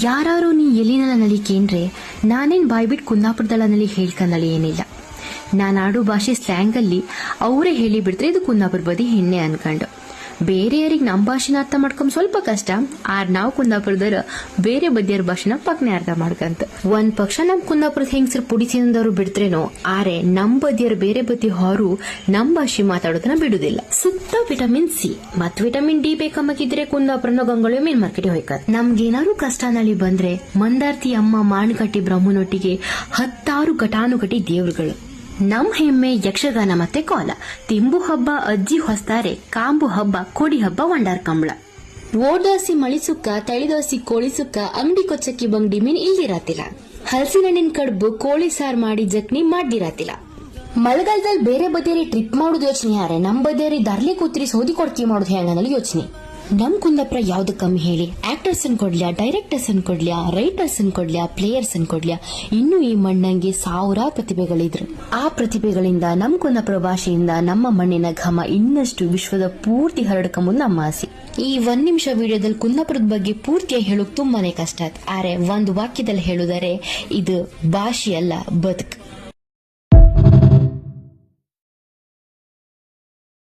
ಯಾರು ನೀ ಎಲ್ಲಿನಲ್ಲ ನಲಿಕೇನ್ರೆ ನಾನೇನ್ ಬಾಯ್ಬಿಟ್ಟು ಕುಂದಾಪುರದಲ್ಲ ನಲಿ ಹೇಳ್ಕಂದಳಿ ಏನಿಲ್ಲ. ನಾನು ಆಡೋ ಭಾಷೆ ಸ್ಲ್ಯಾಂಗ್ ಅಲ್ಲಿ ಅವರೇ ಹೇಳಿ ಬಿಡ್ತಾರೆ ಇದು ಕುಂದಾಪುರ ಬದಿ ಹೆಣ್ಣೆ ಅನ್ಕೊಂಡು. ಬೇರೆಯವರಿಗೆ ನಮ್ಮ ಭಾಷೆನ ಅರ್ಥ ಮಾಡ್ಕೊಂಡ್ ಸ್ವಲ್ಪ ಕಷ್ಟ, ಆರ್ ನಾವು ಕುಂದಾಪುರದವ್ರ ಬೇರೆ ಬದಿಯರ ಭಾಷೆನ ಪಕ್ನೆ ಅರ್ಥ ಮಾಡ್ಕಂತ. ಒಂದ್ ಪಕ್ಷ ನಮ್ ಕುಂದಾಪುರದ ಹೆಂಗಸರು ಪುಡಿ ತಿಂದವರು ಬಿಡ್ತ್ರೇನೋ, ಆರೆ ನಮ್ ಬದಿಯರ್ ಬೇರೆ ಬದಿ ಹೊರು ನಮ್ ಭಾಷೆ ಮಾತಾಡೋದನ್ನ ಬಿಡುದಿಲ್ಲ. ಸುತ್ತ ವಿಟಮಿನ್ ಸಿ ಮತ್ ವಿಟಮಿನ್ ಡಿ ಬೇಕಮ್ಮಗಿದ್ರೆ ಕುಂದಾಪುರನ ಗಂಗೊಳ್ಳಿ ಮೀನ್ ಮಾರ್ಕೆಟ್ ಹೋಯ್ಕ. ನಮ್ಗೇನಾದ್ರು ಕಷ್ಟ ನಳಿ ಬಂದ್ರೆ ಮಂದಾರ್ತಿ ಅಮ್ಮ ಮಾಣಕಟ್ಟಿ ಬ್ರಹ್ಮನೊಟ್ಟಿಗೆ 10 ಘಟಾನುಘಟಿ ದೇವ್ರುಗಳು. ನಮ್ ಹೆಮ್ಮೆ ಯಕ್ಷಗಾನ ಮತ್ತೆ ಕೋಲ. ತಿಂಬು ಹಬ್ಬ ಅಜ್ಜಿ ಹೊಸ್ತಾರೆ, ಕಾಂಬು ಹಬ್ಬ ಕೋಡಿ ಹಬ್ಬ ವಂಡಾರ್ ಕಂಬಳ. ಓಡಾಸಿ ಮಳಿಸುಕ್ಕ ತಳಿದೋಸಿ ಕೋಳಿ ಸುಕ್ಕ ಅಂಗಡಿ ಕೊಚ್ಚಕ್ಕಿ ಬಂಗಡಿ ಮೀನ್ ಇಲ್ದಿರಾತಿಲ್ಲ. ಹಲಸಿನಣ್ಣಿನ ಕಡುಬು ಕೋಳಿ ಸಾರ್ ಮಾಡಿ ಜಕ್ನಿ ಮಾಡ್ದಿರಾತಿಲ್ಲ. ಮಳೆಗಾಲದಲ್ಲಿ ಬೇರೆ ಬದಿಯರಿ ಟ್ರಿಪ್ ಮಾಡೋದು ಯೋಚನೆ ಯಾರೆ, ನಮ್ ಬದಿಯರಿ ದಾರ್ಲಿ ಕೂತ್ರಿ ಸೋದಿ ಕೊಡ್ಕಿ ಮಾಡೋದು ಹೆಂಗನಲ್ಲಿ ಯೋಚನೆ. ನಮ್ ಕುಂದಾಪುರ ಯಾವ್ದು ಕಮ್ಮಿ ಹೇಳಿ, ಆಕ್ಟರ್ಸ್ ಅನ್ ಕೊಡ್ಲ್ಯಾ, ಡೈರೆಕ್ಟರ್ಸ್ ಅನ್ ಕೊಡ್ಲ್ಯಾ, ರೈಟರ್ಸ್ ಅನ್ ಕೊಡ್ಲ್ಯಾ, ಪ್ಲೇಯರ್ಸ್ ಅನ್ ಕೊಡ್ಲ್ಯಾ, ಇನ್ನು ಈ ಮಣ್ಣಂಗೆ 1000 ಪ್ರತಿಭೆಗಳಿದ್ರು. ಆ ಪ್ರತಿಭೆಗಳಿಂದ ನಮ್ ಕುಂದಾಪುರ ಭಾಷೆಯಿಂದ ನಮ್ಮ ಮಣ್ಣಿನ ಘಮ ಇನ್ನಷ್ಟು ವಿಶ್ವದ ಪೂರ್ತಿ ಹರಡ್ಕೊಂಬುದು ನಮ್ಮ ಆಸೆ. ಈ 1 ನಿಮಿಷ ವಿಡಿಯೋದಲ್ಲಿ ಕುಂದಾಪುರದ ಬಗ್ಗೆ ಪೂರ್ತಿಯಾಗಿ ಹೇಳೋಕ್ ತುಂಬಾನೇ ಕಷ್ಟ ಆತ್, ಆದ್ರೆ ಒಂದು ವಾಕ್ಯದಲ್ಲಿ ಹೇಳುದರೆ ಇದು ಭಾಷೆ ಅಲ್ಲ ಬದುಕು.